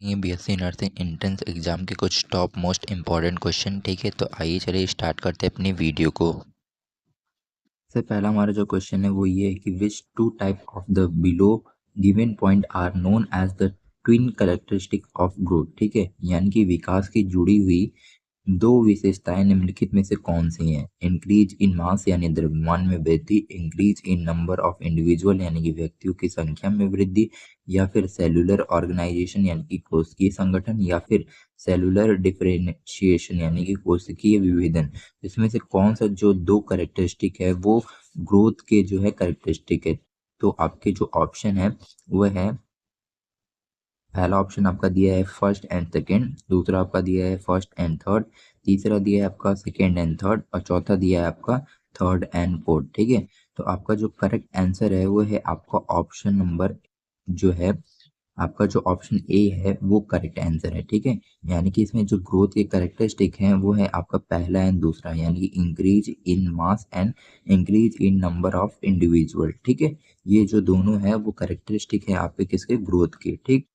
ये BSc nursing entrance exam के कुछ टॉप मोस्ट इम्पॉर्टेंट क्वेश्चन। ठीक है, तो आइए चलिए स्टार्ट करते हैं अपनी वीडियो को। सबसे पहला हमारा जो क्वेश्चन है वो ये है कि which two type of the below given point are known as the twin characteristic of growth. ठीक है, यानी कि विकास की जुड़ी हुई दो विशेषताएं निम्नलिखित में से कौन सी हैं? इंक्रीज इन मास यानी द्रव्यमान में वृद्धि, increase in number of individual यानी कि व्यक्तियों की संख्या में वृद्धि, या फिर सेलुलर ऑर्गेनाइजेशन यानी कि कोशिकीय संगठन, या फिर सेलुलर डिफरेंशिएशन यानी कि कोशिकीय विभेदन। इसमें से कौन सा जो दो कैरेक्टरिस्टिक है वो ग्रोथ के जो है कैरेक्टरिस्टिक है? तो आपके जो ऑप्शन है वह है, पहला ऑप्शन आपका दिया है फर्स्ट एंड सेकेंड, दूसरा आपका दिया है फर्स्ट एंड थर्ड, तीसरा दिया है आपका सेकेंड एंड थर्ड, और चौथा दिया है आपका थर्ड एंड फोर्थ। ठीक है, तो आपका जो करेक्ट आंसर है वो है आपका ऑप्शन नंबर जो है, आपका जो ऑप्शन ए है वो करेक्ट आंसर है। ठीक है, यानी कि इसमें जो ग्रोथ के करेक्टरिस्टिक हैं वो है आपका पहला एंड दूसरा, यानी कि increase in mass and increase in number of individual. ठीक है, ये जो दोनों है वो करेक्टरिस्टिक है आपके किसके? ग्रोथ के। ठीक,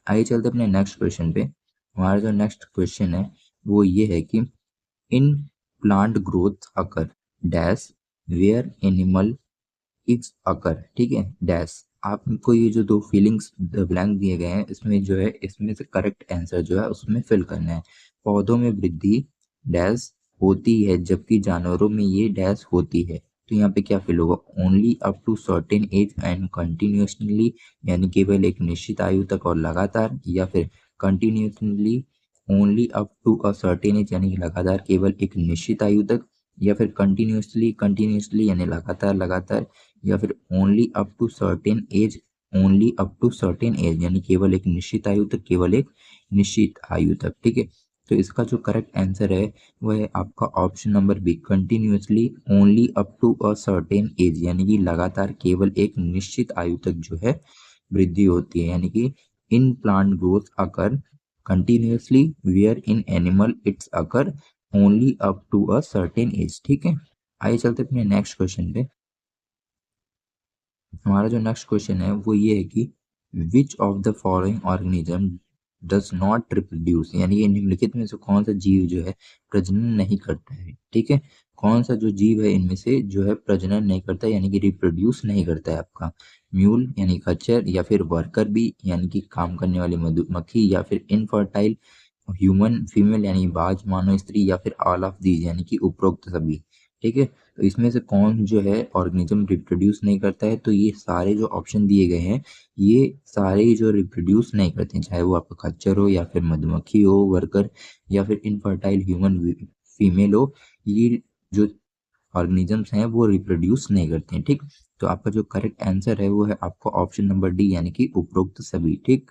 आइए चलते अपने नेक्स्ट क्वेश्चन पे। हमारा जो नेक्स्ट क्वेश्चन है वो ये है कि in plant growth occur dash where animal is occur. ठीक है, डैश। आपको ये जो दो फीलिंग्स ब्लैंक दिए गए हैं इसमें जो है, इसमें से करेक्ट आंसर जो है उसमें फिल करना है। पौधों में वृद्धि डैश होती है जबकि जानवरों में ये डैश होती है। तो यहाँ पे क्या फिल होगा? Only up to certain age and continuously यानी केवल एक निश्चित आयु तक और लगातार, या फिर continuously only up to a certain age यानी कि लगातार केवल एक निश्चित आयु तक, या फिर कंटिन्यूसली कंटिन्यूसली यानी लगातार लगातार, या फिर only up to certain age only up to certain age यानी केवल एक निश्चित आयु तक, केवल एक निश्चित आयु तक। ठीक है, तो इसका जो करेक्ट आंसर है वह है आपका option number B, continuously only up to a certain age यानी कि लगातार केवल एक निश्चित आयु तक जो है वृद्धि होती है। यानी कि in plant growth occur continuously where in animal it's occur only up to a certain age. ठीक है, आइए चलते अपने नेक्स्ट क्वेश्चन पे। हमारा जो नेक्स्ट क्वेश्चन है वो ये है कि which of the following organism does not reproduce, यानी कि निम्नलिखित में से कौन सा जीव जो है प्रजनन नहीं करता है। ठीक है, कौन सा जो जीव है इनमें से जो है प्रजनन नहीं करता यानी कि रिप्रोड्यूस नहीं करता है? आपका म्यूल यानी खच्चर, या फिर वर्कर बी यानी कि काम करने वाली मधुमक्खी, या फिर इनफर्टाइल ह्यूमन फीमेल यानी बाज मानव स्त्री, या फिर ऑल ऑफ दीज यानी कि उपरोक्त सभी। ठीक है, तो इसमें से कौन जो है ऑर्गेनिज्म रिप्रोड्यूस नहीं करता है? तो ये सारे जो ऑप्शन दिए गए हैं ये सारे ही जो रिप्रोड्यूस नहीं करते हैं, चाहे वो आपका खच्चर हो, या फिर मधुमक्खी हो वर्कर, या फिर इनफर्टाइल ह्यूमन फीमेल हो, ये जो ऑर्गेनिजम्स हैं वो रिप्रोड्यूस नहीं करते हैं। ठीक, तो आपका जो करेक्ट आंसर है वो है आपका ऑप्शन नंबर डी यानी कि उपरोक्त सभी। ठीक,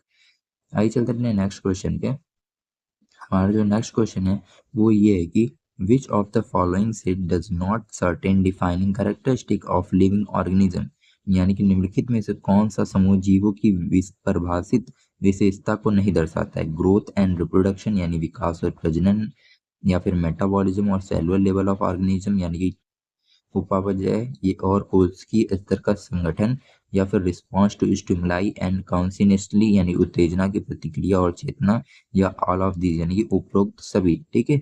आइए चलते अपने नेक्स्ट क्वेश्चन पे। हमारा जो नेक्स्ट क्वेश्चन है वो ये है कि which of the following set does not certain defining characteristic of living organism, यानी कि निम्नलिखित में से कौन सा समूह जीवों की परिभाषित विशेषता को नहीं दर्शाता है? ग्रोथ एंड रिप्रोडक्शन यानी विकास और प्रजनन, या फिर मेटाबॉलिज्म और सेलुलर लेवल ऑफ ऑर्गेनिज्म यानी कि उपापचय ये और कोशिकीय स्तर का संगठन, या फिर response to stimuli and consciously यानी उत्तेजना की प्रतिक्रिया और चेतना, या ऑल ऑफ दीज यानी कि उपरोक्त सभी। ठीक है,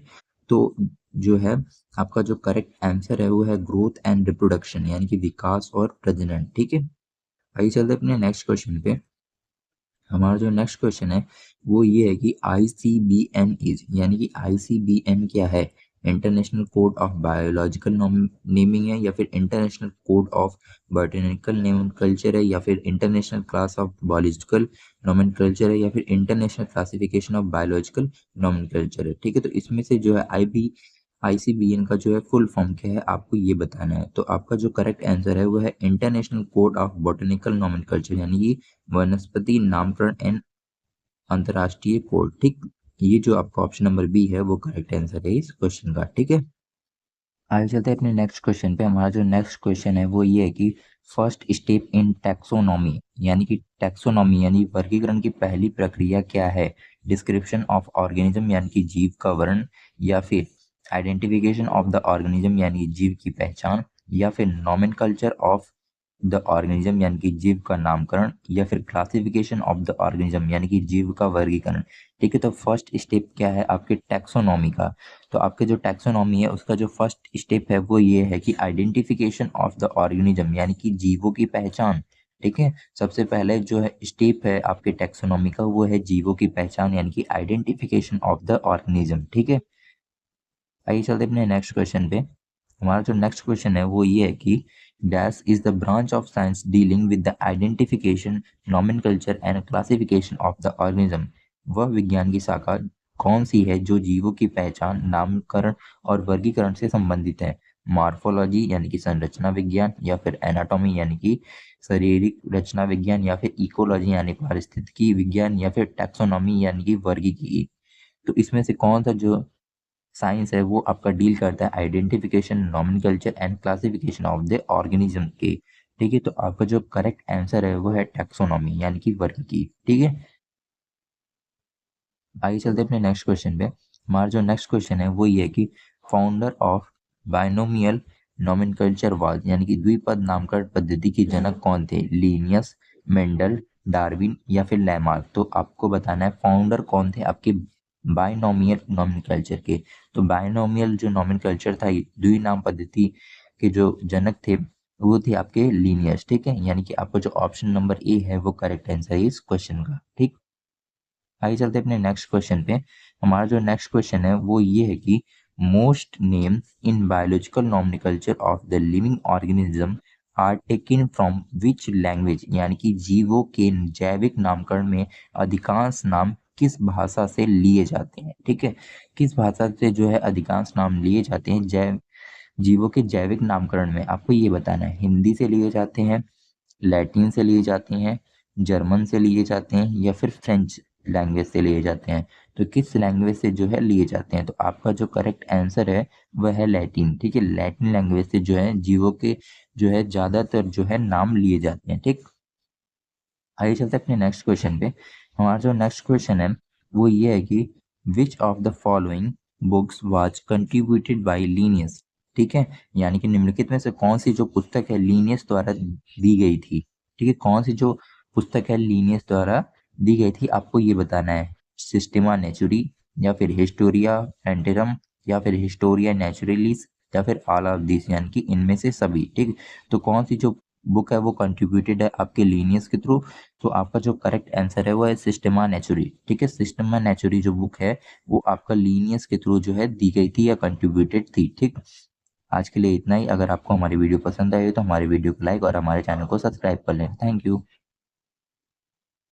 तो जो है आपका जो करेक्ट आंसर है वो है ग्रोथ एंड रिप्रोडक्शन यानी कि विकास और प्रजनन। ठीक है, आइए चलते अपने नेक्स्ट क्वेश्चन पे। हमारा जो नेक्स्ट क्वेश्चन है वो ये है कि ICBM इज, यानी कि ICBM क्या है? International code of biological naming है, या फिर international code of botanical nomenclature है, या फिर international class of biological nomenclature है, या फिर international classification of biological nomenclature है। ठीक है, तो इसमें से जो है ICBM का जो है फुल फॉर्म क्या है आपको ये बताना है। तो आपका जो करेक्ट आंसर है वो है international code of botanical nomenclature यानी कि वनस्पति नामकरण एंड अंतरराष्ट्रीय कोड। ठीक, ये जो आपका ऑप्शन नंबर बी है वो करेक्ट आंसर है इस क्वेश्चन का। ठीक है, आगे चलते हैं अपने नेक्स्ट क्वेश्चन पे। हमारा जो नेक्स्ट क्वेश्चन है वो ये है कि फर्स्ट स्टेप इन टैक्सोनॉमी, यानी कि टैक्सोनॉमी यानी वर्गीकरण की पहली प्रक्रिया क्या है? डिस्क्रिप्शन ऑफ ऑर्गेनिज्म यानी कि जीव का वर्णन, या फिर आइडेंटिफिकेशन ऑफ द ऑर्गेनिज्म यानी जीव की पहचान, या फिर नोमेनकल्चर ऑफ द ऑर्गेनिज्म यानी कि जीव का नामकरण, या फिर क्लासिफिकेशन ऑफ द ऑर्गेनिज्म यानी कि जीव का वर्गीकरण। ठीक है, तो फर्स्ट स्टेप क्या है आपके टैक्सोनॉमी का? तो आपके जो टैक्सोनॉमी है उसका जो फर्स्ट स्टेप है वो ये है कि आइडेंटिफिकेशन ऑफ द ऑर्गेनिज्म यानी कि जीवों की पहचान। ठीक है, सबसे पहले जो है स्टेप है आपके टैक्सोनॉमी का वो है जीवों की पहचान यानी कि आइडेंटिफिकेशन ऑफ द ऑर्गेनिज्म। ठीक है, आइए चलते अपने नेक्स्ट क्वेश्चन पे। हमारा जो नेक्स्ट क्वेश्चन है वो ये है कि dash is the branch of science dealing with the identification, nomenclature and classification of the organism. वह विज्ञान की शाखा कौन सी है जो जीवों की पहचान, नामकरण और वर्गीकरण से संबंधित है? मार्फोलॉजी यानी कि संरचना विज्ञान, या फिर एनाटॉमी यानी कि शारीरिक रचना विज्ञान, या फिर इकोलॉजी यानी पारिस्थितिकी विज्ञान, या फिर टैक्सोनॉमी यानी कि वर्गीकी। तो इसमें से कौन सा जो साइंस है वो आपका डील करता है identification, nomenclature and classification of the organism के? ठीक है, तो आपका जो करेक्ट आंसर है वो है टैक्सोनॉमी यानी कि वर्गीकी। ठीक है, आइए चलते हैं अपने नेक्स्ट क्वेश्चन पे। हमारा जो नेक्स्ट क्वेश्चन है वो ये है कि founder of binomial nomenclature was यानी कि द्विपद नामकरण पद्धति के जनक कौन थे? लीनियस, मेंडल, डार्विन, या फिर लैमार्क? तो आपको बताना है फाउंडर कौन थे आपके बाइनोमियल नोमेनकल्चर के। तो बाइनोमियल जो नोमेनकल्चर था, द्विनाम पद्धति के जो जनक थे वो थे आपके लीनियस। ठीक है, यानी कि आपका जो ऑप्शन नंबर ए है वो करेक्ट आंसर है इस क्वेश्चन का। ठीक, आइए चलते अपने नेक्स्ट क्वेश्चन पे। हमारा जो नेक्स्ट क्वेश्चन है वो ये है कि most name in biological nomenclature of the living organism are taken from which language यानी कि जीवों के जैविक नामकरण में अधिकांश नाम किस भाषा से लिए जाते हैं? ठीक है, किस भाषा से जो है अधिकांश नाम लिए जाते हैं जैव जीवों के जैविक नामकरण में? आपको ये बताना है हिंदी से लिए जाते हैं, लैटिन से लिए जाते हैं, जर्मन से लिए जाते हैं, या फिर फ्रेंच लैंग्वेज से लिए जाते हैं? तो किस लैंग्वेज से जो है लिए जाते हैं? तो आपका जो करेक्ट आंसर है वह है लैटिन। ठीक है, लैटिन लैंग्वेज से जो है जीवों के जो है ज्यादातर जो है नाम लिए जाते हैं। ठीक, आइए चलते हैं अपने नेक्स्ट क्वेश्चन पे। हमारा जो नेक्स्ट क्वेश्चन है वो ये है कि which of the following books was contributed by Linnaeus? ठीक है, यानी कि निम्नलिखित में से कौन सी जो पुस्तक है लीनियस द्वारा दी गई थी? ठीक है, कौन सी जो पुस्तक है लीनियस द्वारा दी गई थी आपको ये बताना है। सिस्टेमा नेचुरी, या फिर हिस्टोरिया एंटेरम, या फिर हिस्टोरिया नेचुरलिस, या फिर ऑल ऑफ दिस यानी कि इनमें से सभी। ठीक, तो कौन सी जो बुक है वो कंट्रीब्यूटेड है आपके लीनियस के थ्रू? तो आपका जो करेक्ट आंसर है वो है सिस्टेमा नेचुरी। ठीक है, सिस्टेमा नेचुरी जो बुक है वो आपका लीनियस के थ्रू जो है दी गई थी या कंट्रीब्यूटेड थी। ठीक, आज के लिए इतना ही। अगर आपको हमारी वीडियो पसंद आई तो हमारे वीडियो को लाइक और हमारे चैनल को सब्सक्राइब कर लें। Thank you.